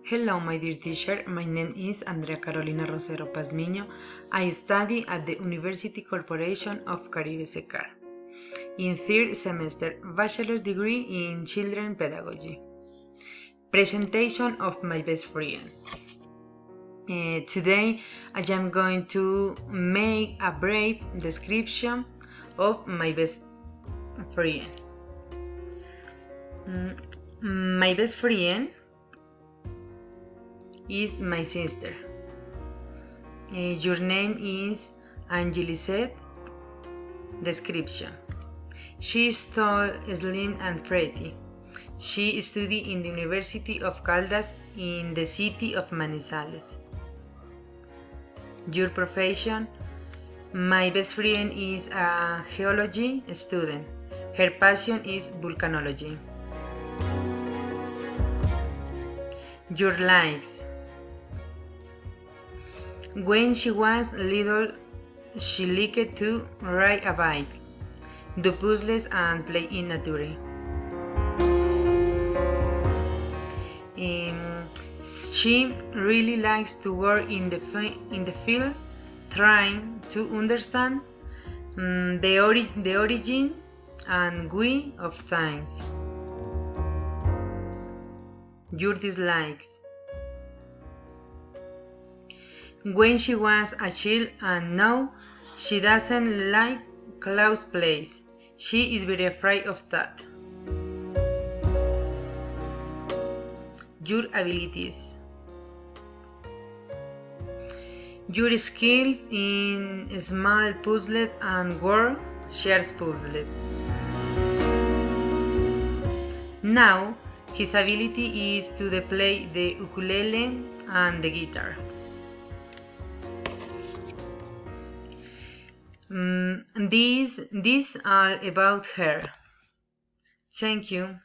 Hello, my dear teacher. My name is Andrea Carolina Rosero Pazmiño. I study at the University Corporation of Caribe SECAR. In third semester, bachelor's degree in children pedagogy. Presentation of my best friend. Today, I am going to make a brief description of my best friend. My best friend is my sister. Your name is Angelisette. Description: she is tall, slim, and pretty. She studied in the University of Caldas in the city of Manizales. Your profession: my best friend is a geology student. Her passion is volcanology. Your likes: when she was little, she liked to ride a bike, do puzzles, and play in nature. She really likes to work in the field, trying to understand the origin and way of things. Your dislikes: when she was a child and now she doesn't like close plays. She is very afraid of that. Your abilities: your skills in small puzzles and word shares puzzles. Now his ability is to play the ukulele and the guitar. These are about her. Thank you.